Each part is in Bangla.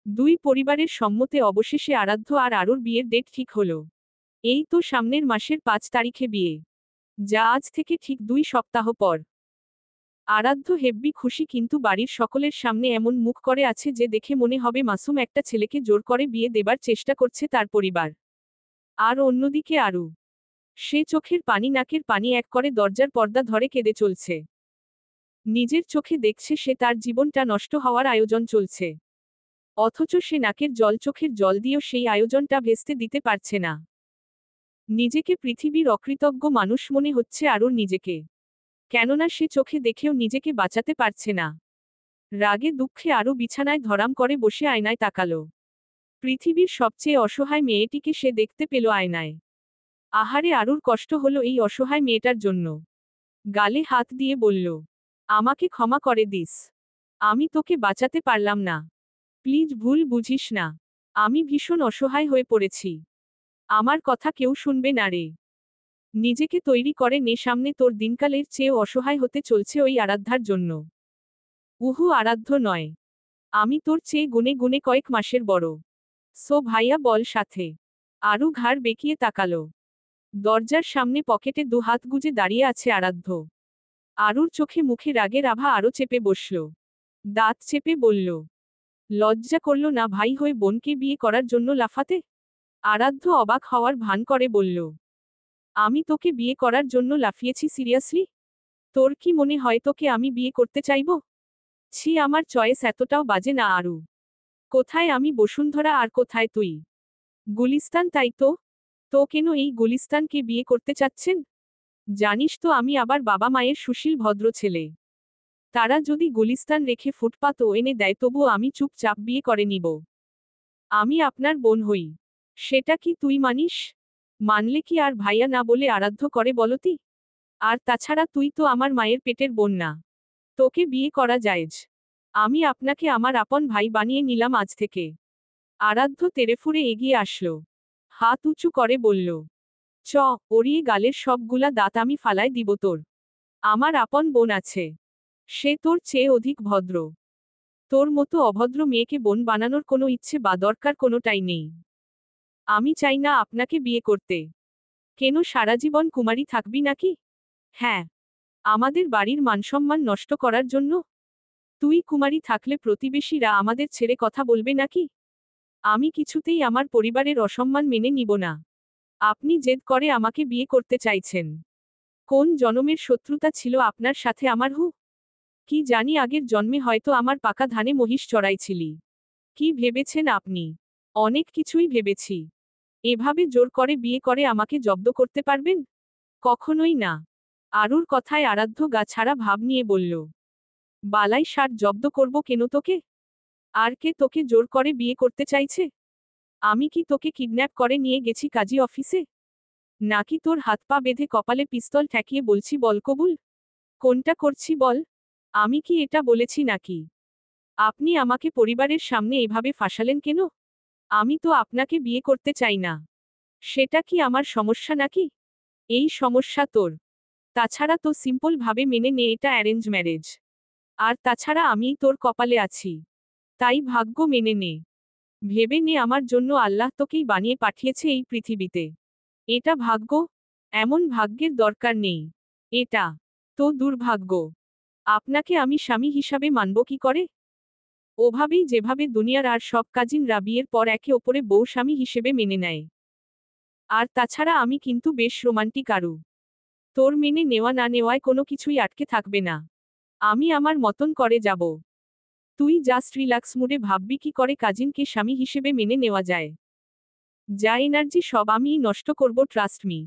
দুই পরিবারের সম্মতে অবশেষে আরাধ্য আর আরুর বিয়ের ডেট ঠিক হলো। এই তো সামনের মাসের 5 তারিখে বিয়ে, যা আজ থেকে ঠিক 2 সপ্তাহ পর। আরাধ্য হেব্বি খুশি, কিন্তু বাড়ির সকলের সামনে এমন মুখ করে আছে যে দেখে মনে হবে মাসুম একটা ছেলেকে জোর করে বিয়ে দেবার চেষ্টা করছে তার পরিবার। আর অন্যদিকে আরু, সে চোখের পানি নাকের পানি এক করে দরজার পর্দা ধরে কেঁদে চলছে। নিজের চোখে দেখছে সে তার জীবনটা নষ্ট হওয়ার আয়োজন চলছে, অথচ সে নাকের জল চোখের জল দিয়েও সেই আয়োজনটা ভেস্তে দিতে পারছে না। নিজেকে পৃথিবীর অকৃতজ্ঞ মানুষ মনে হচ্ছে আরুর নিজেকে, কেননা সে চোখে দেখেও নিজেকে বাঁচাতে পারছে না। রাগে দুঃখে আরও বিছানায় ধরাম করে বসে আয়নায় তাকালো। পৃথিবীর সবচেয়ে অসহায় মেয়েটিকে সে দেখতে পেল আয়নায়। আহারে, আরুর কষ্ট হলো এই অসহায় মেয়েটার জন্য। গালে হাত দিয়ে বলল, আমাকে ক্ষমা করে দিস, আমি তোকে বাঁচাতে পারলাম না, প্লিজ ভুল বুঝিস না, আমি ভীষণ অসহায় হয়ে পড়েছি, আমার কথা কেউ শুনবে না রে। নিজেকে তৈরি করে নে, সামনে তোর দিনকালের চেয়েও অসহায় হতে চলছে ওই আরাধ্যার জন্য। উহু, আরাধ্য নয়, আমি তোর চেয়ে গুনে গুনে কয়েক মাসের বড়। সো ভাইয়া বল সাথে। আরু ঘাড় বেঁকিয়ে তাকালো। দরজার সামনে পকেটে 2 হাত গুজে দাঁড়িয়ে আছে আরাধ্য। আরুর চোখে মুখে রাগের আভা আরও চেপে বসল। দাঁত চেপে বলল, লজ্জা করল না ভাই হয়ে বোনকে বিয়ে করার জন্য লাফাতে? আরাধ্য অবাক হওয়ার ভান করে বলল, আমি তোকে বিয়ে করার জন্য লাফিয়েছি সিরিয়াসলি? তোর কি মনে হয় তোকে আমি বিয়ে করতে চাইব? ছি, আমার চয়েস এতটাও বাজে না আরু। কোথায় আমি বসুন্ধরা আর কোথায় তুই গুলিস্তান, তাই তো? তো কেন এই গুলিস্তানকে বিয়ে করতে চাচ্ছেন? জানিস তো আমি আবার বাবা মায়ের সুশীল ভদ্র ছেলে। তারা যদি গুলিস্তান রেখে ফুটপাতও এনে দেয় তবুও আমি চুপচাপ বিয়ে করে নিব। আমি আপনার বোন হই, সেটা কি তুই মানিস? মানলে কি আর ভাইয়া না বলে আরাধ্য করে বলতি? আর তাছাড়া তুই তো আমার মায়ের পেটের বোন না, তোকে বিয়ে করা জায়েজ। আমি আপনাকে আমার আপন ভাই বানিয়ে নিলাম আজ থেকে। আরাধ্য তেড়েফুঁড়ে এগিয়ে আসলো, হাত উঁচু করে বলল, চ, ওরিয়ে গালের সবগুলা দাঁত আমি ফালায় দিব তোর। আমার আপন বোন আছে, সে তোর চেয়ে অধিক ভদ্র। তোর মতো অভদ্র মেয়েকে বোন বানানোর কোনো ইচ্ছে বা দরকার কোনোটাই নেই। আমি চাই না আপনাকে বিয়ে করতে। কেন, সারা জীবন কুমারী থাকবি নাকি? হ্যাঁ, আমাদের বাড়ির মানসম্মান নষ্ট করার জন্য? তুই কুমারী থাকলে প্রতিবেশীরা আমাদের ছেড়ে কথা বলবে নাকি? আমি কিছুতেই আমার পরিবারের অসম্মান মেনে নিব না। আপনি জেদ করে আমাকে বিয়ে করতে চাইছেন। কোন জনমের শত্রুতা ছিল আপনার সাথে আমার? কি জানি, আগের জন্মে হয়তো আমার পাকা ধানে মহিষ চড়াইছিলি। কি ভেবেছেন আপনি? অনেক কিছুই ভেবেছি। এভাবে জোর করে বিয়ে করে আমাকে জব্দ করতে পারবেন? কখনোই না। আরুর কথায় আরাধ্য গা ছাড়া ভাব নিয়ে বলল, বালাই ষাট জব্দ করব কেন তোকে? আর কে তোকে জোর করে বিয়ে করতে চাইছে? আমি কি তোকে কিডন্যাপ করে নিয়ে গেছি কাজী অফিসে? নাকি তোর হাত পা বেঁধে কপালে পিস্তল ঠেকিয়ে বলছি বল কবুল? কোনটা করছি বল? আমি কি এটা বলেছি নাকি? আপনি আমাকে পরিবারের সামনে এভাবে ফাঁসালেন কেন? আমি তো আপনাকে বিয়ে করতে চাই না। সেটা কি আমার সমস্যা নাকি? এই সমস্যা তোর। তাছাড়া তো সিম্পল ভাবে মেনে নে এটা অ্যারেঞ্জ ম্যারেজ। আর তাছাড়া আমিই তোর কপালে আছি, তাই ভাগ্য মেনে নে। ভেবে নে আমার জন্য আল্লাহ তোকেই বানিয়ে পাঠিয়েছে এই পৃথিবীতে। এটা ভাগ্য? এমন ভাগ্যের দরকার নেই। এটা তো দুর্ভাগ্য। আপনাকে আমি স্বামী হিসাবে মানব কি করে? ওভাবেই যেভাবে দুনিয়ার আর সব কাজিনরা বিয়ের পর একে ওপরে বউ স্বামী হিসেবে মেনে নেয়। আর তাছাড়া আমি কিন্তু বেশ রোমান্টিক আরু। তোর মেনে নেওয়া না নেওয়ায় কোনো কিছুই আটকে থাকবে না। আমি আমার মতন করে যাব। তুই জাস্ট রিল্যাক্স মুডে ভাববি কি করে কাজিনকে স্বামী হিসেবে মেনে নেওয়া যায়। যা এনার্জি সব আমিই নষ্ট করব, ট্রাস্ট মি।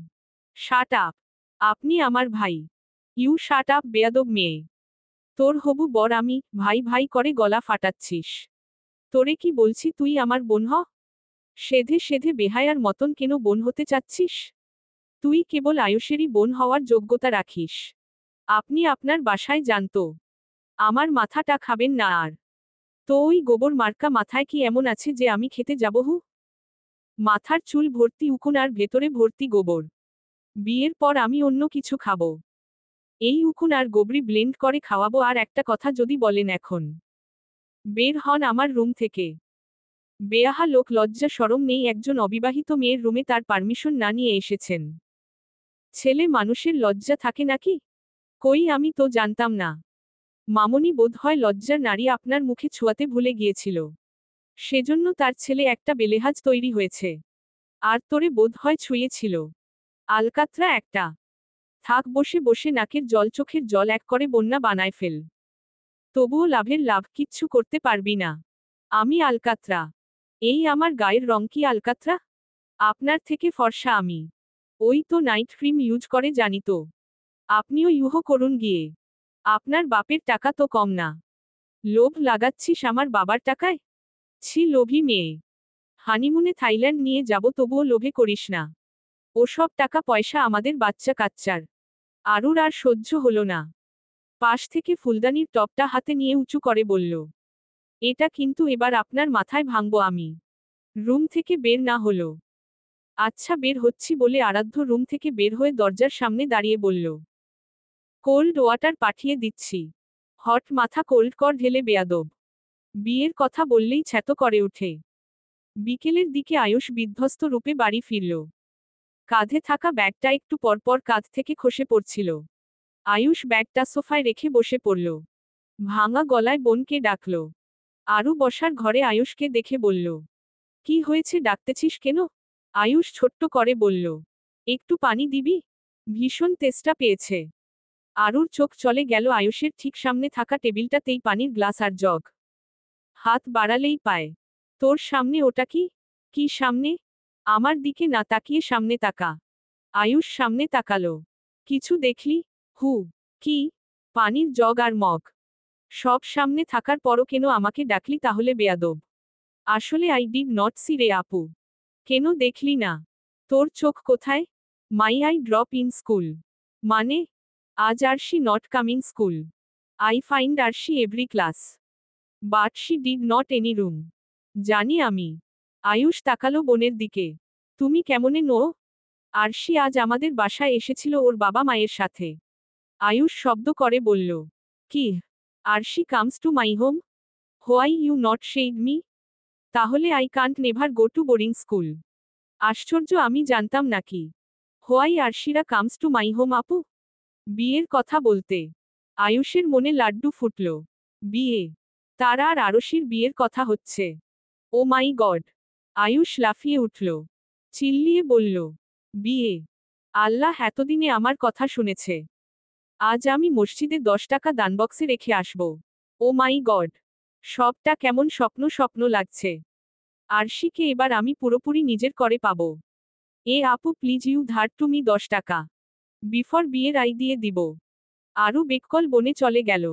Shut up. আপনি আমার ভাই। ইউ শাট আপ বেয়াদব মেয়ে। তোর হবু বর আমি, ভাই ভাই করে গলা ফাটাচ্ছিস। তোরে কি বলছি তুই আমার বোন হ? সেধে সেধে বেহায়ার মতন কেন বোন হতে চাচ্ছিস? তুই কেবল আয়ুষেরই বোন হওয়ার যোগ্যতা রাখিস। আপনি আপনার বাসায় জানতো। আমার মাথাটা খাবেন না আর। তো ওই গোবর মার্কা মাথায় কি এমন আছে যে আমি খেতে যাব? মাথার চুল ভর্তি উকুন আর ভেতরে ভর্তি গোবর। বিয়ের পর আমি অন্য কিছু খাবো। এই উকুন আর গোবরি ব্লেন্ড করে খাওয়াবো। আর একটা কথা যদি বলেন এখন বের হন আমার রুম থেকে। বেয়াহা লোক, লজ্জা শরম নেই, একজন অবিবাহিত মেয়ের রুমে তার পারমিশন না নিয়ে এসেছেন। ছেলে মানুষের লজ্জা থাকে নাকি? কই, আমি তো জানতাম না। মামনি বোধহয় লজ্জার নারী আপনার মুখে ছোঁয়াতে ভুলে গিয়েছিল। সেজন্য তার ছেলে একটা বেলেহাজ তৈরি হয়েছে। আর তোরে বোধহয় ছুঁয়েছিল। আলকাতরা একটা। থাক, বসে বসে নাকের জল চোখের জল এক করে বন্যা বানায় ফেল। তবুও লাভের লাভ, কিচ্ছু করতে পারবি না। আমি আলকাতরা? এই আমার গায়ের রং কি আলকাতরা? আপনার থেকে ফর্সা আমি। ওই তো নাইট ক্রিম ইউজ করে জানি তো। আপনিও ইউহো করুন গিয়ে। আপনার বাপের টাকা তো কম না। লোভ লাগাচ্ছিস আমার বাবার টাকায়? ছি, লোভী মেয়ে। হানিমুনে থাইল্যান্ড নিয়ে যাব, তবুও লোভে করিস না। ওসব টাকা পয়সা আমাদের বাচ্চা কাচ্চার। আরুর আর সহ্য হলো না। পাশ থেকে ফুলদানির টপটা হাতে নিয়ে উঁচু করে বলল, এটা কিন্তু এবার আপনার মাথায় ভাঙবো আমি। রুম থেকে বের না হলো। আচ্ছা, বের হচ্ছি বলে আরাধ্য রুম থেকে বের হয়ে দরজার সামনে দাঁড়িয়ে বলল, কোল্ড ওয়াটার পাঠিয়ে দিচ্ছি। হট মাথা কোল্ড কর ঢেলে বেয়াদব। বিয়ের কথা বললেই ছ্যাতো করে ওঠে। বিকেলের দিকে আয়ুষ বিধ্বস্ত রূপে বাড়ি ফিরল। কাঁধে থাকা ব্যাগটা একটু পরপর কাঁধ থেকে খসে পড়ছিল। আয়ুষ ব্যাগটা সোফায় রেখে বসে পড়ল। ভাঙা গলায় বোনকে ডাকল। আরু বসার ঘরে আয়ুষকে দেখে বলল, কি হয়েছে, ডাকতেছিস কেন? আয়ুষ ছোট্ট করে বলল, একটু পানি দিবি? ভীষণ তেষ্টা পেয়েছে। আরুর চোখ চলে গেল আয়ুষের ঠিক সামনে থাকা টেবিলটাতেই, পানির গ্লাস আর জগ। হাত বাড়ালেই পায়। তোর সামনে ওটা কি? কি সামনে? আমার দিকে না তাকিয়ে সামনে তাকা। আয়ুষ সামনে তাকালো। কিছু দেখলি? হু। কি? পানির জগ আর মগ। সব সামনে থাকার পরও কেন আমাকে ডাকলি তাহলে বেয়াদব? আসলে আই ডিড নট সি রে আপু। কেন দেখলি না? তোর চোখ কোথায়? My eye drop in school. মানে? আজ Arshi not coming school. I find Arshi every class. But she did not any room. জানি আমি। আয়ুষ তাকালো বোনের দিকে। তুমি কেমনে নো? আরশি আজ আমাদের বাসায় এসেছিল ওর বাবা মায়ের সাথে। আয়ুষ শব্দ করে বলল, কি? Arshi comes to my home? Why you not said me? তাহলে I can't never go to boring school. আশ্চর্য, আমি জানতাম নাকি? হোয়াই আরশিরা কামস টু মাই হোম আপু? বিয়ের কথা বলতে আয়ুষের মনে লাড্ডু ফুটল। বিয়ে? তার আর আরশির বিয়ের কথা হচ্ছে? ও মাই গড! আয়ুষ লাফিয়ে উঠল। চিল্লিয়ে বলল, বিয়ে? আল্লাহ এতদিনে আমার কথা শুনেছে। আজ আমি মসজিদে 10 টাকা দানবক্সে রেখে আসব। ও মাই গড! সবটা কেমন স্বপ্ন স্বপ্ন লাগছে। আরশিকে এবার আমি পুরোপুরি নিজের করে পাবো। এ আপু, প্লিজ ইউ ধার টু মি 10 টাকা। বিফর বিয়ের আই দিয়ে দিব। আরও বেককল বনে চলে গেল।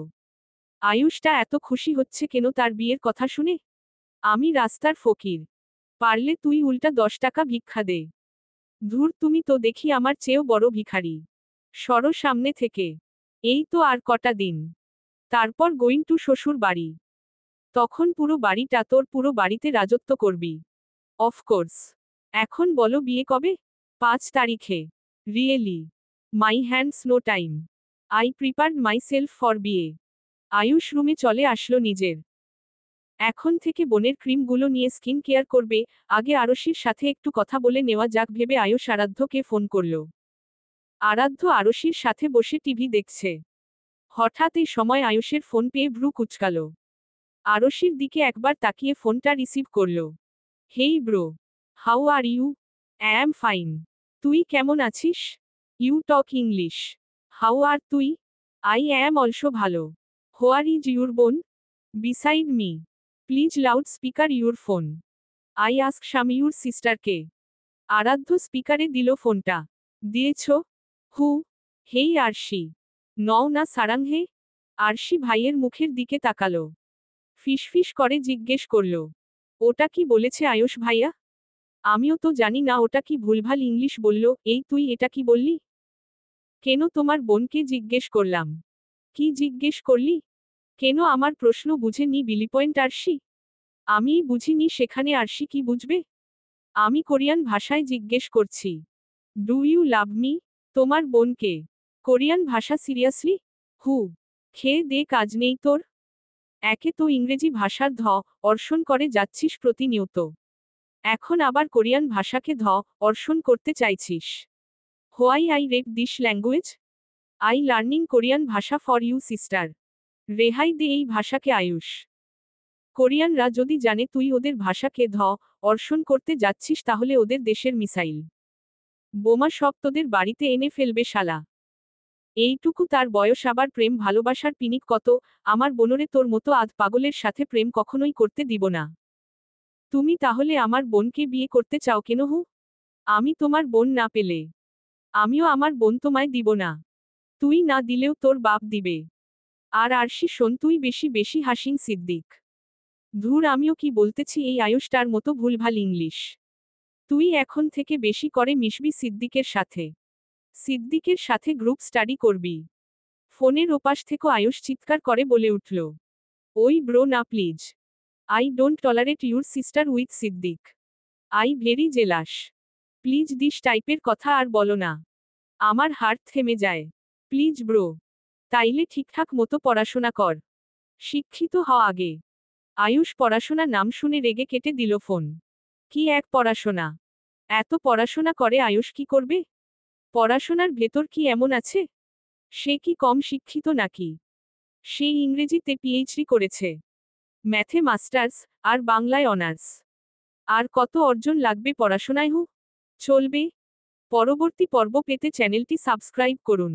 আয়ুষটা এত খুশি হচ্ছে কেন তার বিয়ের কথা শুনে? আমি রাস্তার ফকির। পারলে তুই উল্টা 10 টাকা ভিক্ষা দে। ধুর, তুমি তো দেখি আমার চেয়েও বড় ভিখারি। সরো সামনে থেকে। এই তো আর কটা দিন। তারপর গোয়িং টু শ্বশুর বাড়ি। তখন পুরো বাড়িটা তোর, পুরো বাড়িতে রাজত্ব করবি। অফকোর্স। এখন বলো, বিয়ে কবে? 5 তারিখে। Really? My hands no time. I prepared myself for বিয়ে। আয়ুষ রুমে চলে আসলো নিজের। এখন থেকে বোনের ক্রিমগুলো নিয়ে স্কিন কেয়ার করবে। আগে আরশির সাথে একটু কথা বলে নেওয়া যাক ভেবে আয়ুষ আরাধ্যকে ফোন করল। আরাধ্য আরশির সাথে বসে টিভি দেখছে। হঠাৎ এই সময় আয়ুষের ফোন পেয়ে ভ্রু কুচকাল। আরশির দিকে একবার তাকিয়ে ফোনটা রিসিভ করল। Hey bro. How are you? Am fine. তুই কেমন আছিস? You talk English. How are তুই? আই অ্যাম অলসো ভালো। হোয়ার ইজ ইউর বোন? Beside me. Please loud speaker your phone. I ask শাম ইউর সিস্টারকে। আরাধ্য স্পিকারে দিল ফোনটা। দিয়েছ? হু? হেই আরশি। নও না সারাং হে? আরশি ভাইয়ের মুখের দিকে তাকালো। ফিসফিস করে জিজ্ঞেস করল, ওটা কি বলেছে আয়ুষ ভাইয়া? আমিও তো জানি না ওটা কি ভুলভাল ইংলিশ বলল। এই তুই এটা কি বললি? কেন, তোমার বোনকে জিজ্ঞেস করলাম। কি জিজ্ঞেস করলি? কেন, আমার প্রশ্ন বুঝে নি বিলি পয়েন্ট আরশি? আমিই বুঝিনি, সেখানে আরশি কি বুঝবে? আমি কোরিয়ান ভাষায় জিজ্ঞেস করছি। Do you love me? তোমার বোনকে? কোরিয়ান ভাষা সিরিয়াসলি? হু? খেয়ে দে, কাজ নেই তোর? একে তো ইংরেজি ভাষার অর্ষণ করে যাচ্ছিস প্রতিনিয়ত, এখন আবার কোরিয়ান ভাষাকে অর্ষণ করতে চাইছিস। Why I rape this language? I learning Korean ভাষা ফর ইউ সিস্টার। রেহাই দে এই ভাষাকে আয়ুষ। কোরিয়ানরা যদি জানে তুই ওদের ভাষাকে অর্ষণ করতে যাচ্ছিস তাহলে ওদের দেশের মিসাইল বোমা সব তোদের বাড়িতে এনে ফেলবে শালা। এইটুকু তার বয়স, আবার প্রেম ভালোবাসার পিনিক কত। আমার বোনরে তোর মতো আধ পাগলের সাথে প্রেম কখনোই করতে দিব না। তুমি তাহলে আমার বোনকে বিয়ে করতে চাও কেন হু? আমি তোমার বোন না পেলে আমিও আমার বোন তোমায় দিব না। তুই না দিলেও তোর বাপ দিবে। আর আরশি শোন, তুই বেশি বেশি হাসিং সিদ্দিক। ধুর, আমিও কি বলতেছি এই আয়ুষটার মতো ভুলভাল ইংলিশ। তুই এখন থেকে বেশি করে মিশবি সিদ্দিকের সাথে। সিদ্দিকের সাথে গ্রুপ স্টাডি করবি। ফোনের ওপাশ থেকে আয়ুষ চিৎকার করে বলে উঠল, ওই ব্রো না please. I don't tolerate your sister with Siddique. I very jealous. Please this টাইপের কথা আর বলো না, আমার হার্ট থেমে যায়। Please bro. তাইলে ঠিকঠাক মতো পড়াশোনা কর, শিক্ষিত হ আগে। আয়ুষ পড়াশোনা নাম শুনে রেগে কেটে দিল ফোন। কি এক পড়াশোনা! এত পড়াশোনা করে আয়ুষ কি করবে? পড়াশোনার ভেতর কি এমন আছে? সে কি কম শিক্ষিত নাকি? সে ইংরেজিতে পিএইচডি করেছে, ম্যাথে মাস্টার্স, আর বাংলায় অনার্স। আর কত অর্জন লাগবে পড়াশোনায় হু? চলবে। পরবর্তী পর্ব পেতে চ্যানেলটি সাবস্ক্রাইব করুন।